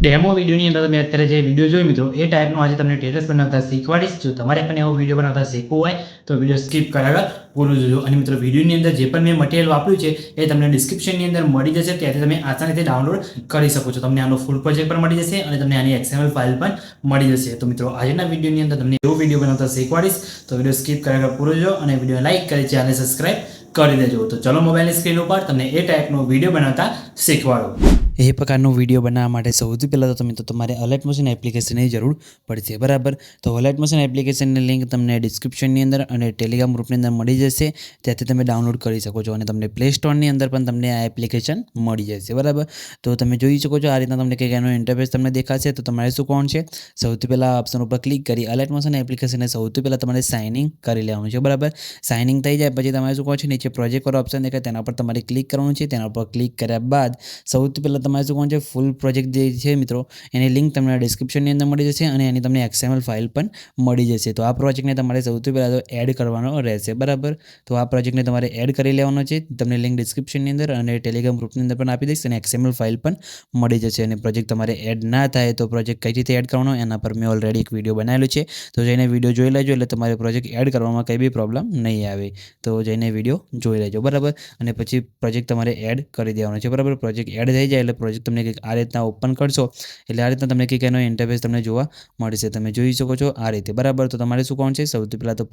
Demo વિડીયોની અંદર તમે અત્યારે જે વિડીયો જોઈ મિત્રો એ ટાઈપનો આજે તમને સ્ટેટસ બનાવતા શીખવાડીશ. જો તમારે પણ એવો વિડીયો બનાવતા શીખવું હોય તો વિડીયો સ્કીપ કર્યા પૂરું જોજો. અને મિત્રો વિડીયોની અંદર જે પણ મેં મટીરિયલ વાપર્યું છે એ તમને ડિસ્ક્રિપ્શનની અંદર મળી જશે, ત્યાંથી તમે આસાનીથી ડાઉનલોડ કરી શકો છો. તમને આનો ફૂલ પ્રોજેક્ટ પણ મળી જશે અને તમને આની XML ફાઇલ પણ મળી જશે. તો મિત્રો આજના વિડીયોની અંદર તમને એવો વિડીયો બનાવતા શીખવાડીશ, તો વિડીયો સ્કીપ કર્યા પૂરો જોજો અને વિડીયો લાઈક કરી ચેનલ સબસ્ક્રાઇબ કરી દેજો. તો ચલો મોબાઈલની સ્ક્રીન ઉપર તમને એ ટાઈપનો વિડીયો બનાવતા શીખવાડો. એ પ્રકારનો વિડીયો બનાવવા માટે સૌથી પહેલાં તો મિત્રો તમારે અલાઇટ મોશન એપ્લિકેશનની જરૂર પડશે, બરાબર. તો અલાઇટ મોશન એપ્લિકેશનની લિંક તમને ડિસ્ક્રિપ્શનની અંદર અને ટેલિગ્રામ ગ્રુપની અંદર મળી જશે, ત્યાંથી તમે ડાઉનલોડ કરી શકો છો. અને તમને પ્લે સ્ટોરની અંદર પણ તમને આ એપ્લિકેશન મળી જશે, બરાબર. તો તમે જોઈ શકો છો આ રીતના તમને કંઈક એનો ઇન્ટરફેસ તમને દેખાશે. તો તમારે શું કોણ છે, સૌથી પહેલાં ઓપ્શન ઉપર ક્લિક કરી અલાઇટ મોશન એપ્લિકેશનને સૌથી પહેલાં તમારે સાઇનિંગ કરી લેવાનું છે, બરાબર. સાઇનિંગ થઈ જાય પછી તમારે શું કહો છે, નીચે પ્રોજેક્ટ પર ઓપ્શન દેખાય તેના પર તમારે ક્લિક કરવાનું છે. તેના પર ક્લિક કર્યા બાદ સૌથી પહેલાં તમારે શું કોણ છે, ફૂલ પ્રોજેક્ટ જે છે મિત્રો એની લિંક તમને ડિસ્ક્રિપ્શનની અંદર મળી જશે અને એની તમને XML ફાઇલ પણ મળી જશે. તો આ પ્રોજેક્ટને તમારે સૌથી પહેલાં તો એડ કરવાનો રહેશે, બરાબર. તો આ પ્રોજેક્ટને તમારે એડ કરી લેવાનો છે. તમને લિંક ડિસ્ક્રિપ્શનની અંદર અને ટેલિગ્રામ ગ્રુપની અંદર પણ આપી દઈશ અને XML ફાઇલ પણ મળી જશે. અને પ્રોજેક્ટ તમારે એડ ના થાય તો પ્રોજેક્ટ કઈ રીતે એડ કરવાનો એના પર મેં ઓલરેડી એક વિડીયો બનાવેલો છે, તો જઈને વિડીયો જોઈ લેજો, એટલે તમારે પ્રોજેક્ટ એડ કરવામાં કંઈ બી પ્રોબ્લેમ નહીં આવે. તો જઈને વિડીયો જોઈ લેજો, બરાબર. અને પછી પ્રોજેક્ટ તમારે એડ કરી દેવાનો છે, બરાબર. પ્રોજેક્ટ એડ થઈ જાય એટલે પ્રોજેક્ટ તમને કંઈક આ રીતના ઓપન કરશો એટલે આ રીતના તમને કંઈક એનો ઇન્ટરફેસ તમને જોવા મળશે. તમે જોઈ શકો છો આ રીતે, બરાબર. તો તમારે શું કોણ છે, સૌથી પહેલાં તો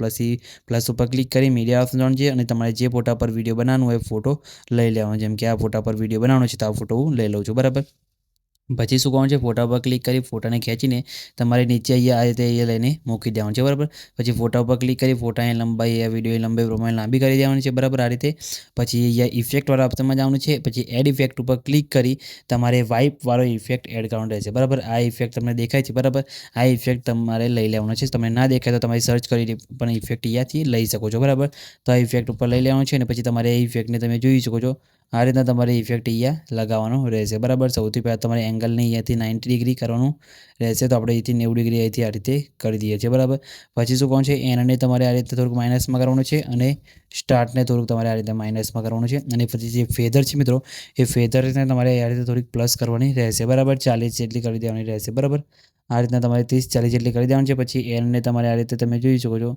પ્લસ ઉપર ક્લિક કરી મીડિયા ઓપ્શન છે અને તમારે જે ફોટા પર વિડીયો બનાવવાનો હોય ફોટો લઈ લેવાનો. જેમ કે આ ફોટા પર વિડીયો બનાવવાનો છે તો આ ફોટો હું લઈ લઉં છું, બરાબર. પછી શું કરવાનું છે, ફોટા પર ક્લિક કરી ફોટાને ખેંચીને તમારે નીચે અહીંયા આ રીતે અહીંયા લઈને મૂકી દેવાનું છે, બરાબર. પછી ફોટા ઉપર ક્લિક કરી ફોટાની લંબાઈ વિડીયોની લંબાઈ પ્રમાણે લાંબી કરી દેવાની છે, બરાબર. આ રીતે પછી અહીંયા ઇફેક્ટવાળા ઓપ્શનમાં જવાનું છે. પછી એડ ઇફેક્ટ ઉપર ક્લિક કરી તમારે વાઇપવાળો ઇફેક્ટ એડ કરવાનો રહેશે, બરાબર. આ ઇફેક્ટ તમને દેખાય છે, બરાબર. આ ઇફેક્ટ તમારે લઈ લેવાનો છે. તમને ના દેખાય તો તમારે સર્ચ કરીને પણ ઇફેક્ટ અહીંયાથી લઈ શકો છો, બરાબર. તો આ ઇફેક્ટ ઉપર લઈ લેવાનું છે અને પછી તમારે એ ઇફેક્ટને તમે જોઈ શકો છો આ રીતના તમારે ઇફેક્ટ અહીંયા લગાવવાનો રહેશે, બરાબર. સૌથી પહેલાં તમારે એંગલને અહીંયાથી 90 ડિગ્રી કરવાનું રહેશે, તો આપણે અહીંથી 90 ડિગ્રી અહીંથી આ રીતે કરી દઈએ છીએ, બરાબર. પછી શું કોણ છે, એનને તમારે આ રીતે થોડુંક માઇનસમાં કરવાનું છે અને સ્ટાર્ટને થોડુંક તમારે આ રીતે માઇનસમાં કરવાનું છે. અને પછી જે ફેધર છે મિત્રો એ ફેધરને તમારે આ રીતે થોડીક પ્લસ કરવાની રહેશે, બરાબર. 40 જેટલી કરી દેવાની રહેશે, બરાબર. આ રીતના તમારે 30-40 જેટલી કરી દેવાની છે. પછી એનને તમારે આ રીતે તમે જોઈ શકો છો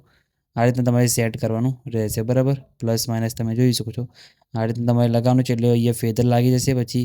આ રીતના તમારે સેટ કરવાનું રહેશે, બરાબર. પ્લસ માઇનસ તમે જોઈ શકો છો આ રીતના તમારે લગાવવાનું છે એટલે અહીંયા ફેદર લાગી જશે. પછી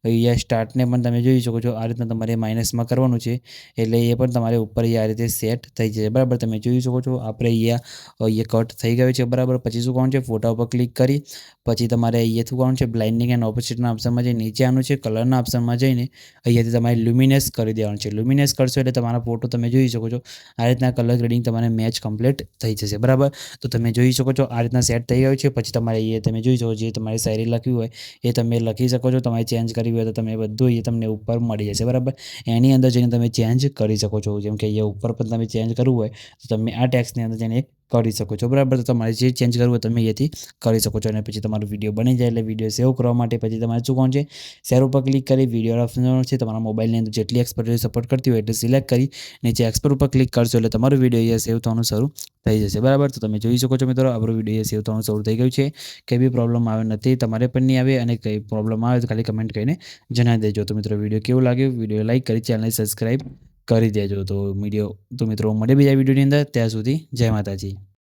અહીંયા સ્ટાર્ટને પણ તમે જોઈ શકો છો આ રીતના તમારે માઇનસમાં કરવાનું છે એટલે એ પણ તમારે ઉપર આ રીતે સેટ થઈ જશે, બરાબર. તમે જોઈ શકો છો આપણે અહીંયા કટ થઈ ગયું છે, બરાબર. પછી શું કરવાનું છે, ફોટા ઉપર ક્લિક કરી પછી તમારે અહીંયા શું કરવાનું છે, બ્લાઇન્ડિંગ એન્ડ ઓપોઝિટના ઓપ્શનમાં જઈને નીચે આવવાનું છે, કલરના ઓપ્શનમાં જઈને અહીંયાથી તમારે લ્યુમિનેસ કરી દેવાનું છે. લ્યુમિનેસ કરશો એટલે તમારા ફોટો તમે જોઈ શકો છો આ રીતના કલર ગ્રેડિંગ તમારે મેચ કમ્પ્લીટ થઈ જશે, બરાબર. તો તમે જોઈ શકો છો આ રીતના સેટ થઈ ગયું છે. પછી તમારે એ તમે જોઈ શકો જે તમારી શાયરી લખવી હોય એ તમે લખી શકો છો. તમારે ચેન્જ કરવી હોય તો તમે બધું એ તમને ઉપર મળી જશે, બરાબર. એની અંદર જઈને તમે ચેન્જ કરી શકો છો. જેમ કે અહીંયા ઉપર પણ તમે ચેન્જ કરવું હોય તો તમે આ ટેક્સની અંદર જઈને કરી શકો છો, બરાબર. તો તમારે જે ચેન્જ કરવું હોય તમે અહીંયાથી કરી શકો છો. અને પછી તમારો વિડીયો બની જાય એટલે વિડીયો સેવ કરવા માટે પછી તમારે શું કોણ છે, શેર ઉપર ક્લિક કરી વિડીયો ઓપ્શન છે તમારા મોબાઈલની અંદર જેટલી એક્સપર્ટ સપોર્ટ કરતી હોય એટલે સિલેક્ટ કરી નીચે એક્સપર્ટ ઉપર ક્લિક કરશો એટલે તમારો વિડીયો અહીંયા સેવ થવાનું શરૂ થઈ જશે, બરાબર. તો તમે જોઈ શકો છો મિત્રો આપણો વિડીયો સેવ થવાનું શરૂ થઈ ગયું છે. કંઈ બી પ્રોબ્લેમ આવે નથી, તમારે પણ નહીં આવે. અને કંઈ પ્રોબ્લેમ આવે તો ખાલી કમેન્ટ કરીને જણાવી દેજો. તો મિત્રો વિડીયો કેવું લાગ્યું, વિડીયો લાઈક કરી ચેનલને સબસ્ક્રાઈબ કરી દેજો. તો મિત્રો મળે બીજા વિડીયોની અંદર, ત્યાં સુધી જય માતાજી.